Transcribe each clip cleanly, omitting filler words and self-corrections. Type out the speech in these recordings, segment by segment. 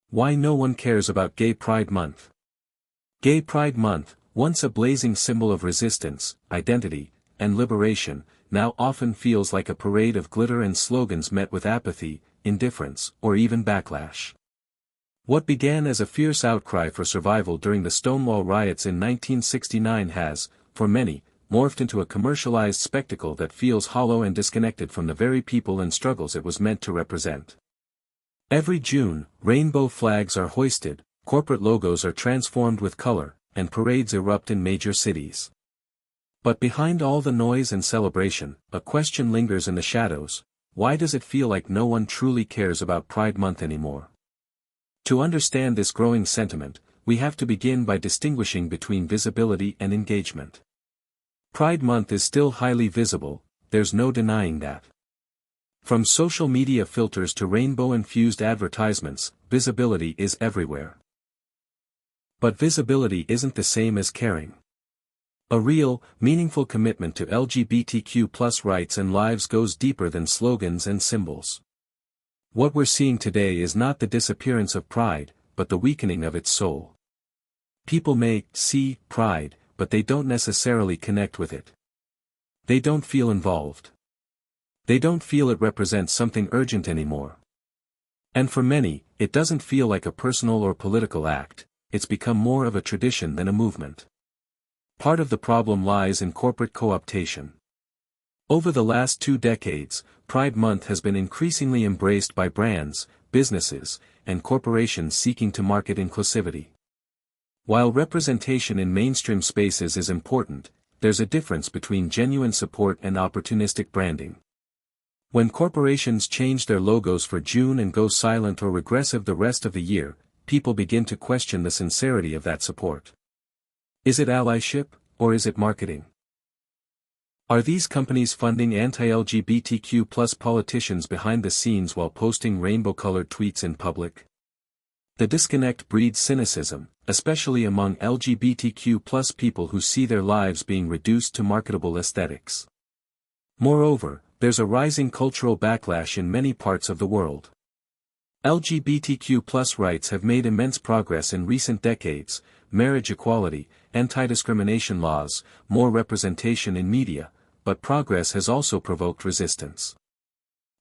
Why no one cares about Gay Pride Month. Gay Pride Month, once a blazing symbol of resistance, identity, and liberation, now often feels like a parade of glitter and slogans met with apathy, indifference, or even backlash. What began as a fierce outcry for survival during the Stonewall riots in 1969 has, for many, morphed into a commercialized spectacle that feels hollow and disconnected from the very people and struggles it was meant to represent. Every June, rainbow flags are hoisted, corporate logos are transformed with color, and parades erupt in major cities. But behind all the noise and celebration, a question lingers in the shadows: why does it feel like no one truly cares about Pride Month anymore? To understand this growing sentiment, we have to begin by distinguishing between visibility and engagement. Pride Month is still highly visible, there's no denying that. From social media filters to rainbow-infused advertisements, visibility is everywhere. But visibility isn't the same as caring. A real, meaningful commitment to LGBTQ+ rights and lives goes deeper than slogans and symbols. What we're seeing today is not the disappearance of pride, but the weakening of its soul. People may see pride, but they don't necessarily connect with it. They don't feel involved. They don't feel it represents something urgent anymore. And for many, it doesn't feel like a personal or political act, it's become more of a tradition than a movement. Part of the problem lies in corporate co-optation. Over the last 2 decades, Pride Month has been increasingly embraced by brands, businesses, and corporations seeking to market inclusivity. While representation in mainstream spaces is important, there's a difference between genuine support and opportunistic branding. When corporations change their logos for June and go silent or regressive the rest of the year, people begin to question the sincerity of that support. Is it allyship, or is it marketing? Are these companies funding anti-LGBTQ+ politicians behind the scenes while posting rainbow-colored tweets in public? The disconnect breeds cynicism, especially among LGBTQ+ people who see their lives being reduced to marketable aesthetics. Moreover, there's a rising cultural backlash in many parts of the world. LGBTQ+ rights have made immense progress in recent decades: marriage equality, anti-discrimination laws, more representation in media, but progress has also provoked resistance.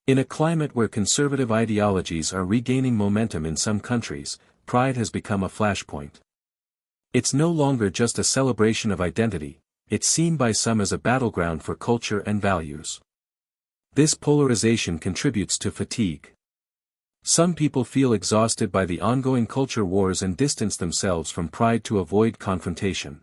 In a climate where conservative ideologies are regaining momentum in some countries, Pride has become a flashpoint. It's no longer just a celebration of identity, it's seen by some as a battleground for culture and values. This polarization contributes to fatigue. Some people feel exhausted by the ongoing culture wars and distance themselves from Pride to avoid confrontation.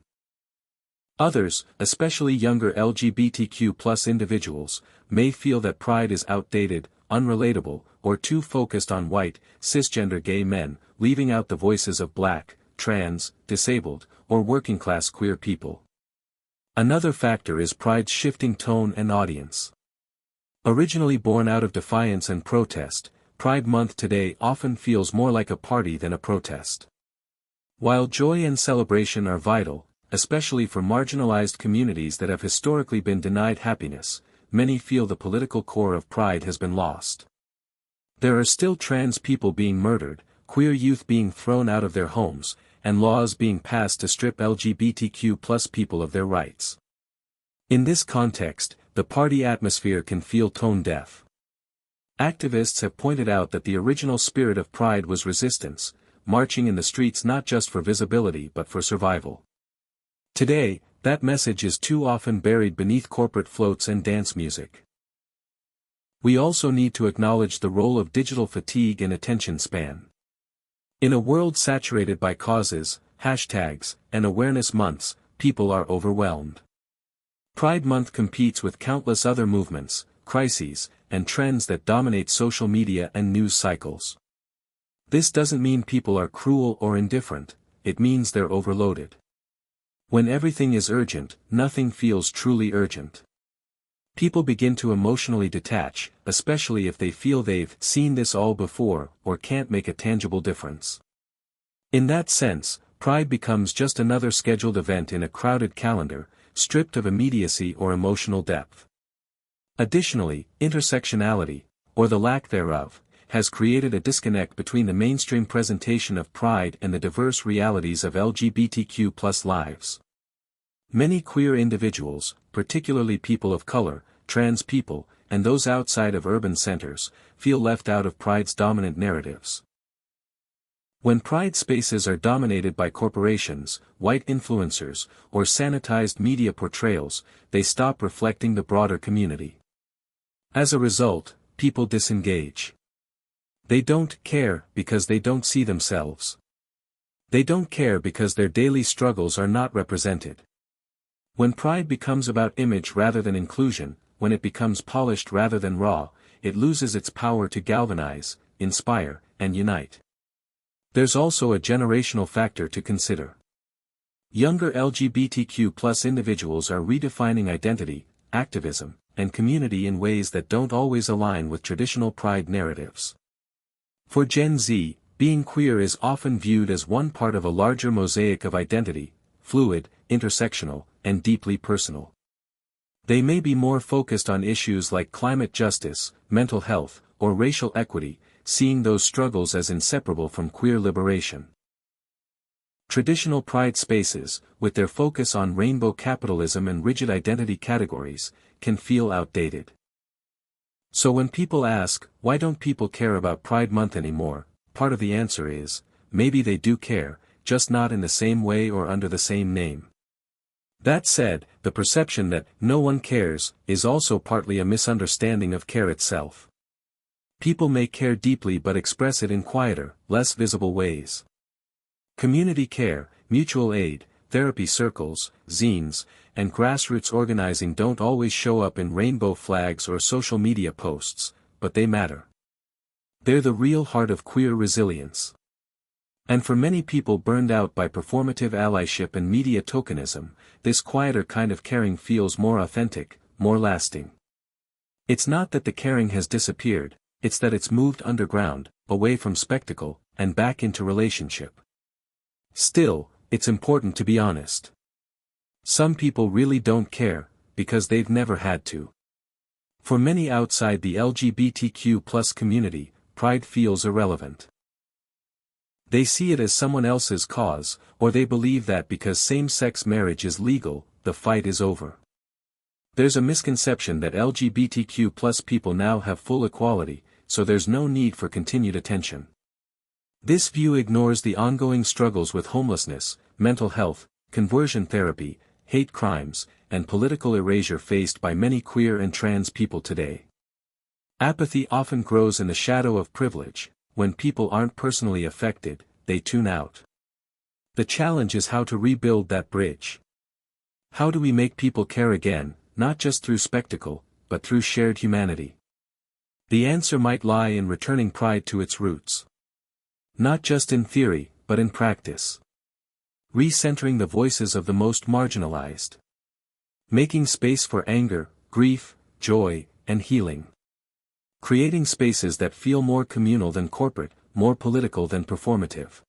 Others, especially younger LGBTQ+ individuals, may feel that Pride is outdated, unrelatable, or too focused on white, cisgender gay men, leaving out the voices of Black, trans, disabled, or working-class queer people. Another factor is Pride's shifting tone and audience. Originally born out of defiance and protest, Pride Month today often feels more like a party than a protest. While joy and celebration are vital, especially for marginalized communities that have historically been denied happiness, many feel the political core of Pride has been lost. There are still trans people being murdered, queer youth being thrown out of their homes, and laws being passed to strip LGBTQ+ people of their rights. In this context, the party atmosphere can feel tone-deaf. Activists have pointed out that the original spirit of Pride was resistance, marching in the streets not just for visibility but for survival. Today, that message is too often buried beneath corporate floats and dance music. We also need to acknowledge the role of digital fatigue and attention span. In a world saturated by causes, hashtags, and awareness months, people are overwhelmed. Pride Month competes with countless other movements, crises, and trends that dominate social media and news cycles. This doesn't mean people are cruel or indifferent, it means they're overloaded. When everything is urgent, nothing feels truly urgent. People begin to emotionally detach, especially if they feel they've seen this all before or can't make a tangible difference. In that sense, Pride becomes just another scheduled event in a crowded calendar, stripped of immediacy or emotional depth. Additionally, intersectionality, or the lack thereof, has created a disconnect between the mainstream presentation of Pride and the diverse realities of LGBTQ+ lives. Many queer individuals, particularly people of color, trans people, and those outside of urban centers, feel left out of Pride's dominant narratives. When Pride spaces are dominated by corporations, white influencers, or sanitized media portrayals, they stop reflecting the broader community. As a result, people disengage. They don't care because they don't see themselves. They don't care because their daily struggles are not represented. When Pride becomes about image rather than inclusion, when it becomes polished rather than raw, it loses its power to galvanize, inspire, and unite. There's also a generational factor to consider. Younger LGBTQ+ individuals are redefining identity, activism, and community in ways that don't always align with traditional Pride narratives. For Gen Z, being queer is often viewed as one part of a larger mosaic of identity, fluid, intersectional, and deeply personal. They may be more focused on issues like climate justice, mental health, or racial equity, seeing those struggles as inseparable from queer liberation. Traditional Pride spaces, with their focus on rainbow capitalism and rigid identity categories, can feel outdated. So when people ask, why don't people care about Pride Month anymore, part of the answer is, maybe they do care, just not in the same way or under the same name. That said, the perception that no one cares is also partly a misunderstanding of care itself. People may care deeply but express it in quieter, less visible ways. Community care, mutual aid, therapy circles, zines, and grassroots organizing don't always show up in rainbow flags or social media posts, but they matter. They're the real heart of queer resilience. And for many people burned out by performative allyship and media tokenism, this quieter kind of caring feels more authentic, more lasting. It's not that the caring has disappeared, it's that it's moved underground, away from spectacle, and back into relationship. Still, it's important to be honest. Some people really don't care, because they've never had to. For many outside the LGBTQ+ community, Pride feels irrelevant. They see it as someone else's cause, or they believe that because same-sex marriage is legal, the fight is over. There's a misconception that LGBTQ+ people now have full equality, so there's no need for continued attention. This view ignores the ongoing struggles with homelessness, mental health, conversion therapy, hate crimes, and political erasure faced by many queer and trans people today. Apathy often grows in the shadow of privilege. When people aren't personally affected, they tune out. The challenge is how to rebuild that bridge. How do we make people care again, not just through spectacle, but through shared humanity? The answer might lie in returning Pride to its roots. Not just in theory, but in practice. Recentering the voices of the most marginalized. Making space for anger, grief, joy, and healing. Creating spaces that feel more communal than corporate, more political than performative.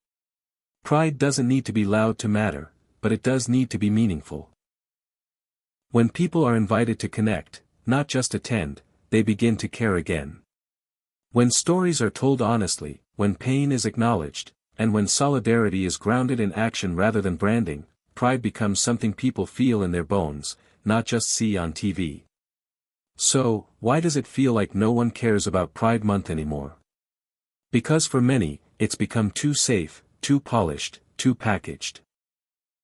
Pride doesn't need to be loud to matter, but it does need to be meaningful. When people are invited to connect, not just attend, they begin to care again. When stories are told honestly, when pain is acknowledged, and when solidarity is grounded in action rather than branding, Pride becomes something people feel in their bones, not just see on TV. So, why does it feel like no one cares about Pride Month anymore? Because for many, it's become too safe, too polished, too packaged.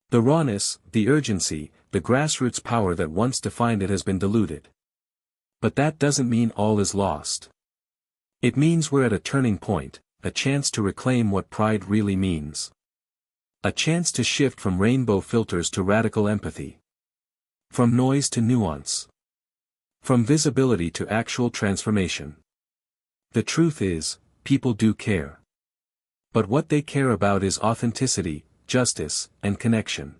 The rawness, the urgency, the grassroots power that once defined it has been diluted. But that doesn't mean all is lost. It means we're at a turning point, a chance to reclaim what Pride really means. A chance to shift from rainbow filters to radical empathy. From noise to nuance. From visibility to actual transformation. The truth is, people do care. But what they care about is authenticity, justice, and connection.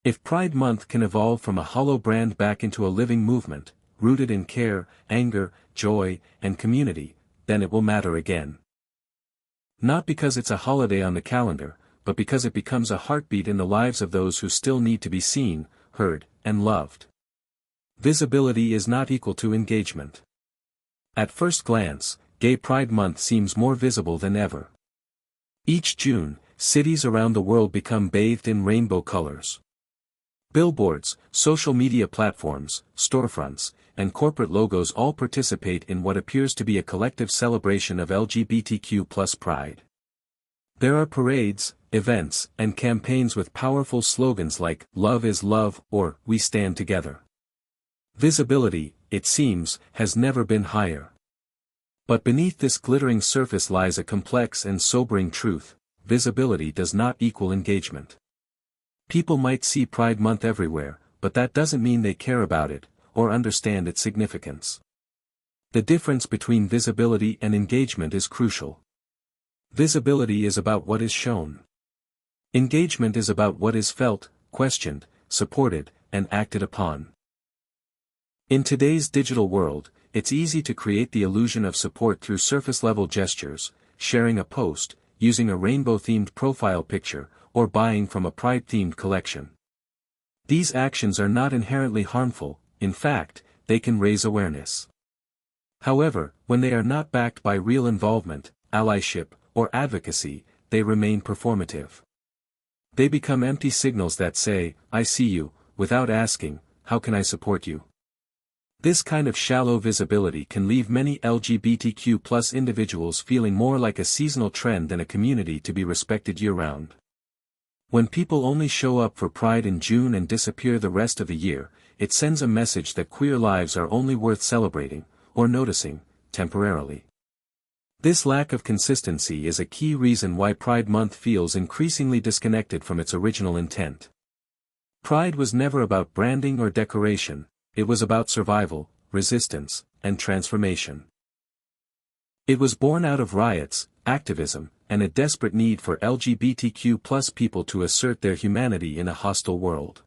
If Pride Month can evolve from a hollow brand back into a living movement, rooted in care, anger, joy, and community, then it will matter again. Not because it's a holiday on the calendar, but because it becomes a heartbeat in the lives of those who still need to be seen, heard, and loved. Visibility is not equal to engagement. At first glance, Gay Pride Month seems more visible than ever. Each June, cities around the world become bathed in rainbow colors. Billboards, social media platforms, storefronts, and corporate logos all participate in what appears to be a collective celebration of LGBTQ+ pride. There are parades, events, and campaigns with powerful slogans like "Love is Love" or "We Stand Together." Visibility, it seems, has never been higher. But beneath this glittering surface lies a complex and sobering truth: visibility does not equal engagement. People might see Pride Month everywhere, but that doesn't mean they care about it, or understand its significance. The difference between visibility and engagement is crucial. Visibility is about what is shown. Engagement is about what is felt, questioned, supported, and acted upon. In today's digital world, it's easy to create the illusion of support through surface-level gestures, sharing a post, using a rainbow-themed profile picture, or buying from a pride-themed collection. These actions are not inherently harmful. In fact, they can raise awareness. However, when they are not backed by real involvement, allyship, or advocacy, they remain performative. They become empty signals that say, "I see you," without asking, "How can I support you?" This kind of shallow visibility can leave many LGBTQ+ individuals feeling more like a seasonal trend than a community to be respected year-round. When people only show up for Pride in June and disappear the rest of the year, it sends a message that queer lives are only worth celebrating, or noticing, temporarily. This lack of consistency is a key reason why Pride Month feels increasingly disconnected from its original intent. Pride was never about branding or decoration, it was about survival, resistance, and transformation. It was born out of riots, activism, and a desperate need for LGBTQ+ people to assert their humanity in a hostile world.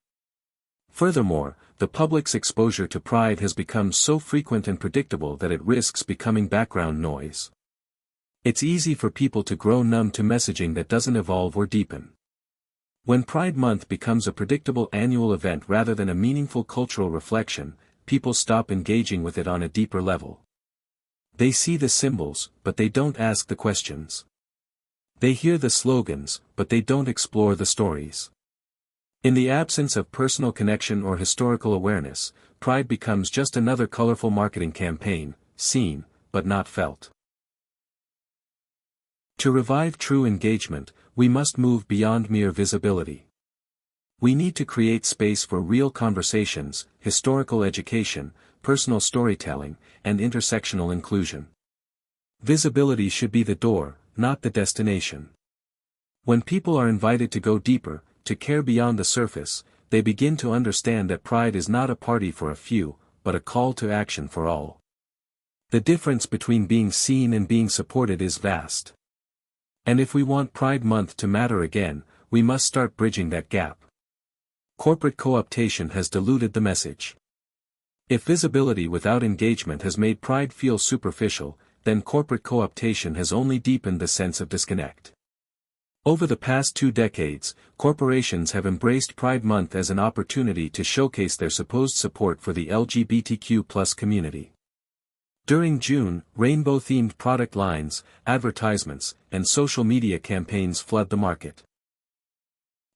Furthermore, the public's exposure to Pride has become so frequent and predictable that it risks becoming background noise. It's easy for people to grow numb to messaging that doesn't evolve or deepen. When Pride Month becomes a predictable annual event rather than a meaningful cultural reflection, people stop engaging with it on a deeper level. They see the symbols, but they don't ask the questions. They hear the slogans, but they don't explore the stories. In the absence of personal connection or historical awareness, Pride becomes just another colorful marketing campaign, seen, but not felt. To revive true engagement, we must move beyond mere visibility. We need to create space for real conversations, historical education, personal storytelling, and intersectional inclusion. Visibility should be the door, not the destination. When people are invited to go deeper, to care beyond the surface, they begin to understand that Pride is not a party for a few, but a call to action for all. The difference between being seen and being supported is vast. And if we want Pride Month to matter again, we must start bridging that gap. Corporate co-optation has diluted the message. If visibility without engagement has made Pride feel superficial, then corporate co-optation has only deepened the sense of disconnect. Over the past 2 decades, corporations have embraced Pride Month as an opportunity to showcase their supposed support for the LGBTQ+ community. During June, rainbow-themed product lines, advertisements, and social media campaigns flood the market.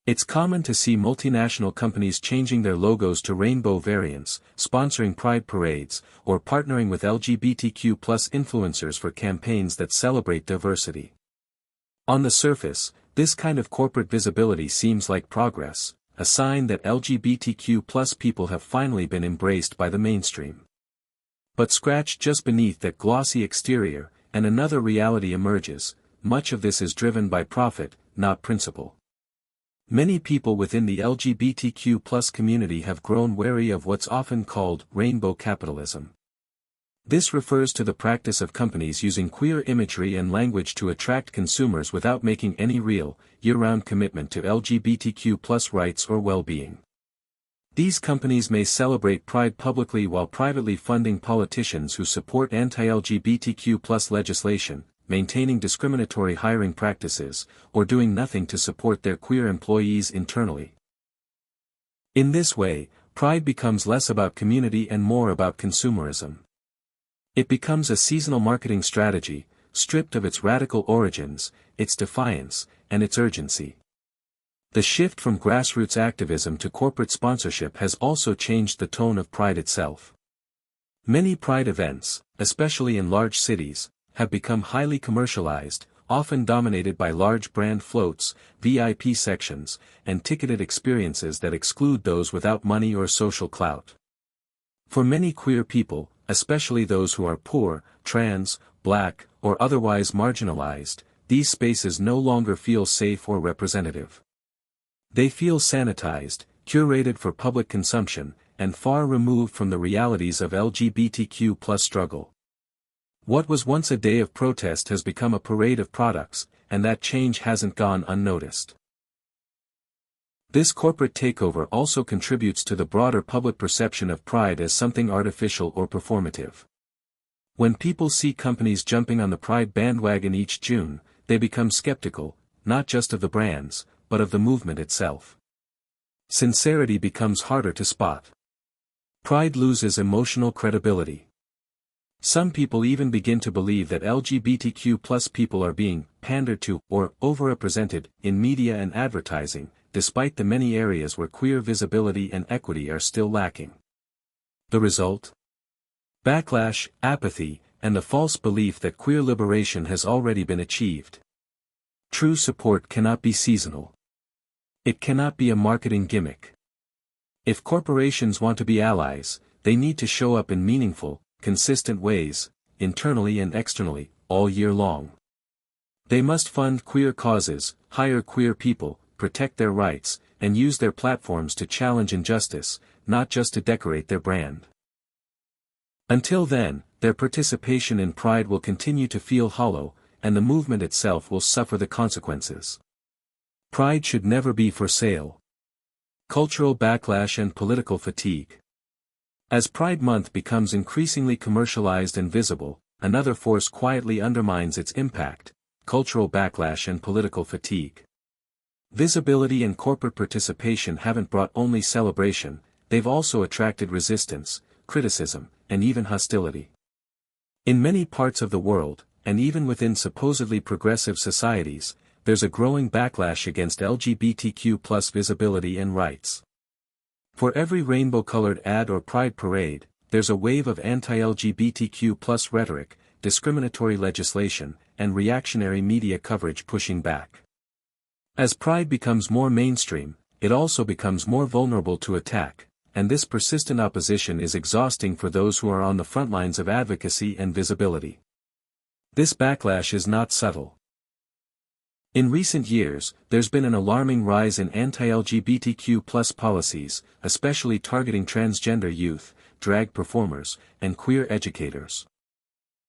It's common to see multinational companies changing their logos to rainbow variants, sponsoring pride parades, or partnering with LGBTQ+ influencers for campaigns that celebrate diversity. On the surface, this kind of corporate visibility seems like progress, a sign that LGBTQ+ people have finally been embraced by the mainstream. But scratch just beneath that glossy exterior, and another reality emerges: much of this is driven by profit, not principle. Many people within the LGBTQ+ community have grown wary of what's often called rainbow capitalism. This refers to the practice of companies using queer imagery and language to attract consumers without making any real, year-round commitment to LGBTQ+ rights or well-being. These companies may celebrate Pride publicly while privately funding politicians who support anti-LGBTQ+ legislation, maintaining discriminatory hiring practices, or doing nothing to support their queer employees internally. In this way, Pride becomes less about community and more about consumerism. It becomes a seasonal marketing strategy, stripped of its radical origins, its defiance, and its urgency. The shift from grassroots activism to corporate sponsorship has also changed the tone of Pride itself. Many Pride events, especially in large cities, have become highly commercialized, often dominated by large brand floats, VIP sections, and ticketed experiences that exclude those without money or social clout. For many queer people, especially those who are poor, trans, black, or otherwise marginalized, these spaces no longer feel safe or representative. They feel sanitized, curated for public consumption, and far removed from the realities of LGBTQ+ struggle. What was once a day of protest has become a parade of products, and that change hasn't gone unnoticed. This corporate takeover also contributes to the broader public perception of Pride as something artificial or performative. When people see companies jumping on the Pride bandwagon each June, they become skeptical, not just of the brands, but of the movement itself. Sincerity becomes harder to spot. Pride loses emotional credibility. Some people even begin to believe that LGBTQ+ people are being pandered to or overrepresented in media and advertising, despite the many areas where queer visibility and equity are still lacking. The result? Backlash, apathy, and the false belief that queer liberation has already been achieved. True support cannot be seasonal. It cannot be a marketing gimmick. If corporations want to be allies, they need to show up in meaningful, consistent ways, internally and externally, all year long. They must fund queer causes, hire queer people, protect their rights, and use their platforms to challenge injustice, not just to decorate their brand. Until then, their participation in Pride will continue to feel hollow, and the movement itself will suffer the consequences. Pride should never be for sale. Cultural backlash and political fatigue. As Pride Month becomes increasingly commercialized and visible, another force quietly undermines its impact: cultural backlash and political fatigue. Visibility and corporate participation haven't brought only celebration, they've also attracted resistance, criticism, and even hostility. In many parts of the world, and even within supposedly progressive societies, there's a growing backlash against LGBTQ+ visibility and rights. For every rainbow-colored ad or pride parade, there's a wave of anti-LGBTQ+ rhetoric, discriminatory legislation, and reactionary media coverage pushing back. As pride becomes more mainstream, it also becomes more vulnerable to attack, and this persistent opposition is exhausting for those who are on the front lines of advocacy and visibility. This backlash is not subtle. In recent years, there's been an alarming rise in anti-LGBTQ+ policies, especially targeting transgender youth, drag performers, and queer educators.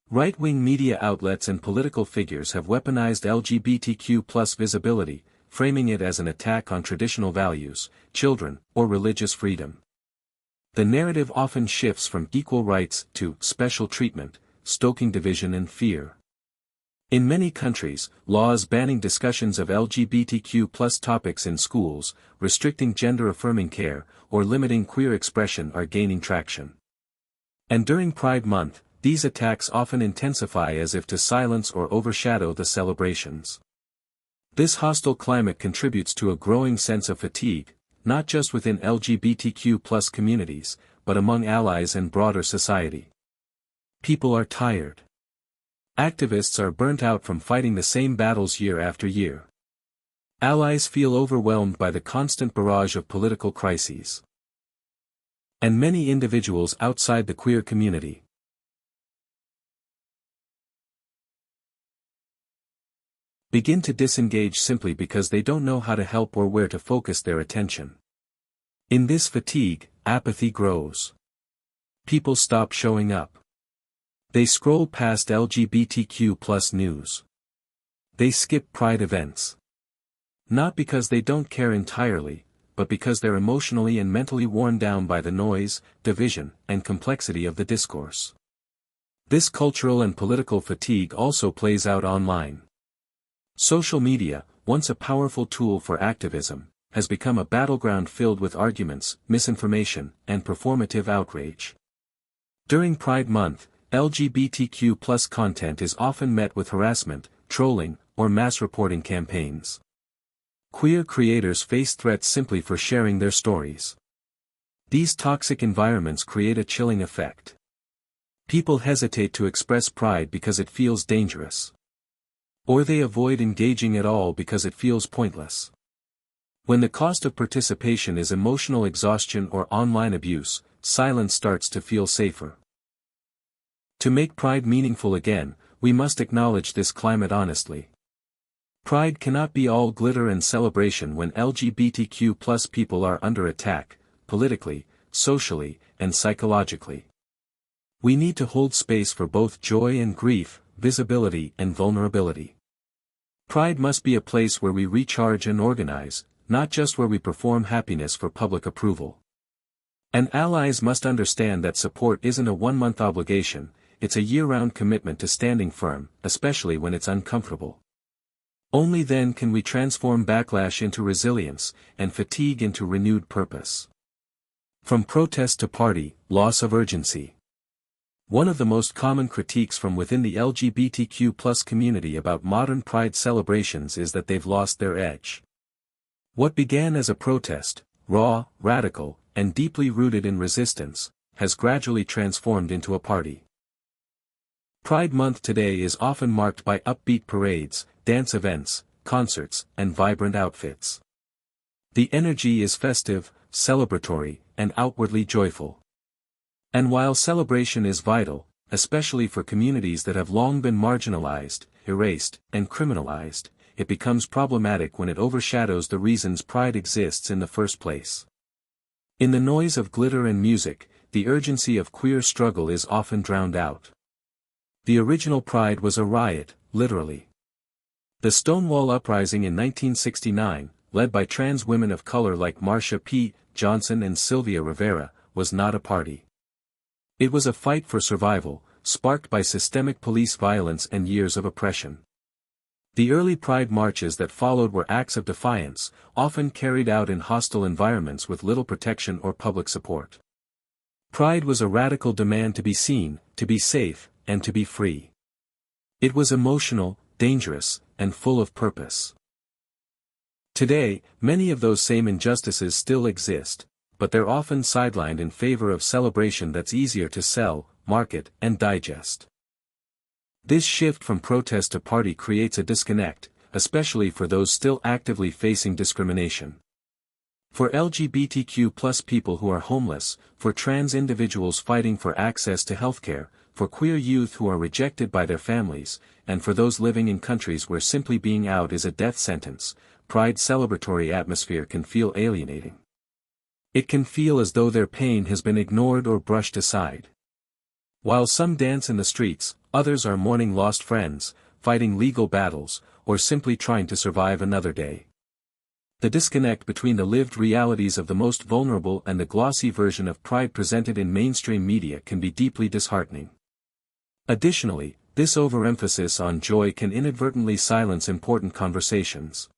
Right-wing media outlets and political figures have weaponized LGBTQ+ visibility, framing it as an attack on traditional values, children, or religious freedom. The narrative often shifts from equal rights to special treatment, stoking division and fear. In many countries, laws banning discussions of LGBTQ+ topics in schools, restricting gender-affirming care, or limiting queer expression are gaining traction. And during Pride Month, these attacks often intensify as if to silence or overshadow the celebrations. This hostile climate contributes to a growing sense of fatigue, not just within LGBTQ+ communities, but among allies and broader society. People are tired. Activists are burnt out from fighting the same battles year after year. Allies feel overwhelmed by the constant barrage of political crises. And many individuals outside the queer community begin to disengage simply because they don't know how to help or where to focus their attention. In this fatigue, apathy grows. People stop showing up. They scroll past LGBTQ+ news. They skip Pride events. Not because they don't care entirely, but because they're emotionally and mentally worn down by the noise, division, and complexity of the discourse. This cultural and political fatigue also plays out online. Social media, once a powerful tool for activism, has become a battleground filled with arguments, misinformation, and performative outrage. During Pride Month, LGBTQ+ content is often met with harassment, trolling, or mass reporting campaigns. Queer creators face threats simply for sharing their stories. These toxic environments create a chilling effect. People hesitate to express pride because it feels dangerous. Or they avoid engaging at all because it feels pointless. When the cost of participation is emotional exhaustion or online abuse, silence starts to feel safer. To make pride meaningful again, we must acknowledge this climate honestly. Pride cannot be all glitter and celebration when LGBTQ+ people are under attack, politically, socially, and psychologically. We need to hold space for both joy and grief, visibility and vulnerability. Pride must be a place where we recharge and organize, not just where we perform happiness for public approval. And allies must understand that support isn't a one-month obligation, it's a year-round commitment to standing firm, especially when it's uncomfortable. Only then can we transform backlash into resilience, and fatigue into renewed purpose. From protest to party, loss of urgency. One of the most common critiques from within the LGBTQ+ community about modern pride celebrations is that they've lost their edge. What began as a protest, raw, radical, and deeply rooted in resistance, has gradually transformed into a party. Pride Month today is often marked by upbeat parades, dance events, concerts, and vibrant outfits. The energy is festive, celebratory, and outwardly joyful. And while celebration is vital, especially for communities that have long been marginalized, erased, and criminalized, it becomes problematic when it overshadows the reasons pride exists in the first place. In the noise of glitter and music, the urgency of queer struggle is often drowned out. The original pride was a riot, literally. The Stonewall Uprising in 1969, led by trans women of color like Marsha P. Johnson and Sylvia Rivera, was not a party. It was a fight for survival, sparked by systemic police violence and years of oppression. The early pride marches that followed were acts of defiance, often carried out in hostile environments with little protection or public support. Pride was a radical demand to be seen, to be safe, and to be free. It was emotional, dangerous, and full of purpose. Today, many of those same injustices still exist, but they're often sidelined in favor of celebration that's easier to sell, market, and digest. This shift from protest to party creates a disconnect, especially for those still actively facing discrimination. For LGBTQ+ people who are homeless, for trans individuals fighting for access to healthcare, for queer youth who are rejected by their families, and for those living in countries where simply being out is a death sentence, Pride's celebratory atmosphere can feel alienating. It can feel as though their pain has been ignored or brushed aside. While some dance in the streets, others are mourning lost friends, fighting legal battles, or simply trying to survive another day. The disconnect between the lived realities of the most vulnerable and the glossy version of pride presented in mainstream media can be deeply disheartening. Additionally, this overemphasis on joy can inadvertently silence important conversations.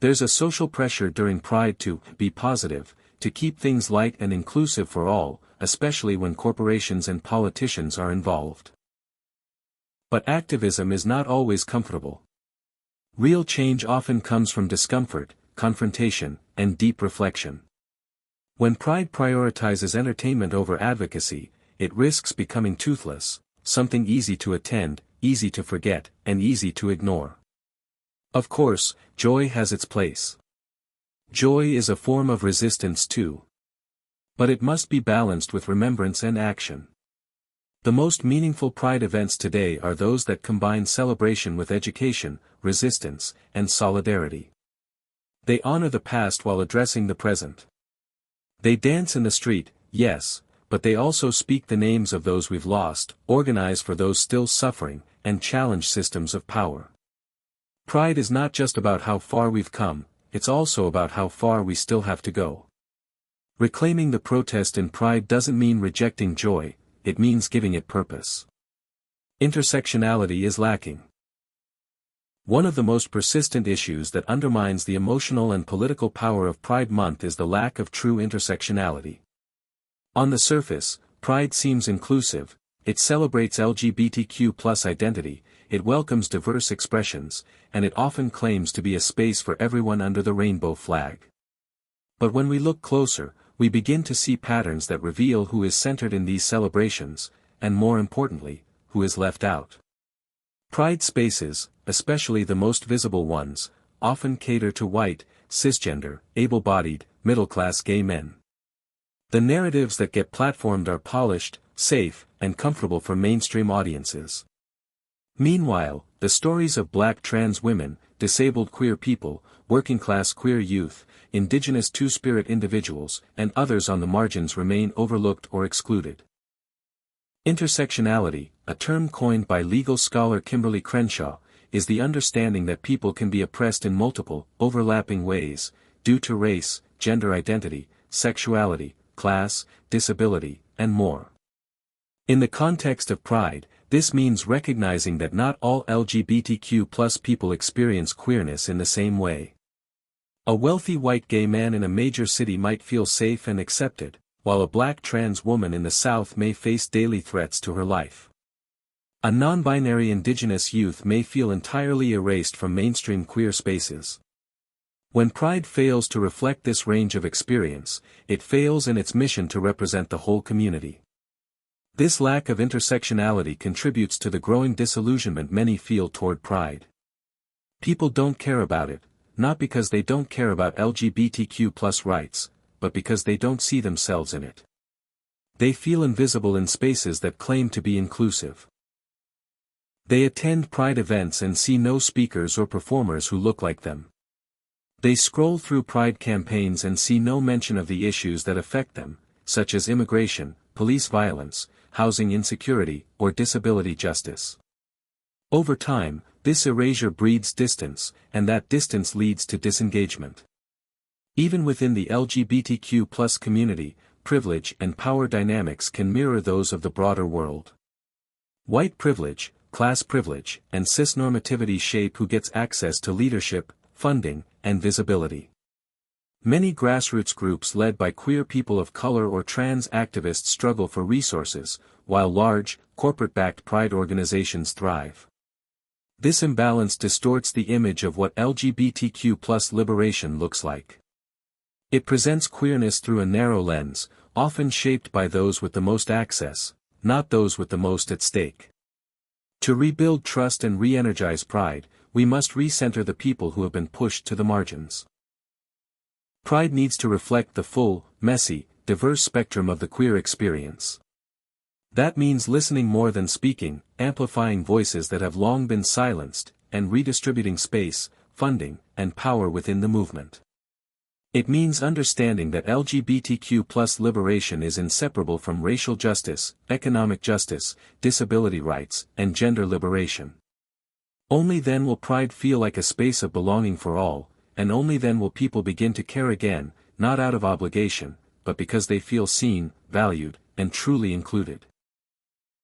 There's a social pressure during Pride to be positive, to keep things light and inclusive for all, especially when corporations and politicians are involved. But activism is not always comfortable. Real change often comes from discomfort, confrontation, and deep reflection. When pride prioritizes entertainment over advocacy, it risks becoming toothless, something easy to attend, easy to forget, and easy to ignore. Of course, joy has its place. Joy is a form of resistance too. But it must be balanced with remembrance and action. The most meaningful pride events today are those that combine celebration with education, resistance, and solidarity. They honor the past while addressing the present. They dance in the street, yes, but they also speak the names of those we've lost, organize for those still suffering, and challenge systems of power. Pride is not just about how far we've come, it's also about how far we still have to go. Reclaiming the protest in pride doesn't mean rejecting joy, it means giving it purpose. Intersectionality is lacking. One of the most persistent issues that undermines the emotional and political power of Pride Month is the lack of true intersectionality. On the surface, Pride seems inclusive, It celebrates LGBTQ+ identity, it welcomes diverse expressions, and it often claims to be a space for everyone under the rainbow flag. But when we look closer, we begin to see patterns that reveal who is centered in these celebrations, and more importantly, who is left out. Pride spaces, especially the most visible ones, often cater to white, cisgender, able-bodied, middle-class gay men. The narratives that get platformed are polished, safe, and comfortable for mainstream audiences. Meanwhile, the stories of black trans women, disabled queer people, working-class queer youth, indigenous two-spirit individuals, and others on the margins remain overlooked or excluded. Intersectionality, a term coined by legal scholar Kimberly Crenshaw, is the understanding that people can be oppressed in multiple, overlapping ways, due to race, gender identity, sexuality, class, disability, and more. In the context of Pride, this means recognizing that not all LGBTQ+ people experience queerness in the same way. A wealthy white gay man in a major city might feel safe and accepted, while a black trans woman in the South may face daily threats to her life. A non-binary indigenous youth may feel entirely erased from mainstream queer spaces. When Pride fails to reflect this range of experience, it fails in its mission to represent the whole community. This lack of intersectionality contributes to the growing disillusionment many feel toward Pride. People don't care about it, not because they don't care about LGBTQ+ rights, but because they don't see themselves in it. They feel invisible in spaces that claim to be inclusive. They attend Pride events and see no speakers or performers who look like them. They scroll through Pride campaigns and see no mention of the issues that affect them, such as immigration, police violence, housing insecurity, or disability justice. Over time, this erasure breeds distance, and that distance leads to disengagement. Even within the LGBTQ+ community, privilege and power dynamics can mirror those of the broader world. White privilege, class privilege, and cisnormativity shape who gets access to leadership, funding, and visibility. Many grassroots groups led by queer people of color or trans activists struggle for resources, while large, corporate-backed Pride organizations thrive. This imbalance distorts the image of what LGBTQ+ liberation looks like. It presents queerness through a narrow lens, often shaped by those with the most access, not those with the most at stake. To rebuild trust and re-energize Pride, we must recenter the people who have been pushed to the margins. Pride needs to reflect the full, messy, diverse spectrum of the queer experience. That means listening more than speaking, amplifying voices that have long been silenced, and redistributing space, funding, and power within the movement. It means understanding that LGBTQ+ liberation is inseparable from racial justice, economic justice, disability rights, and gender liberation. Only then will Pride feel like a space of belonging for all, and only then will people begin to care again, not out of obligation, but because they feel seen, valued, and truly included.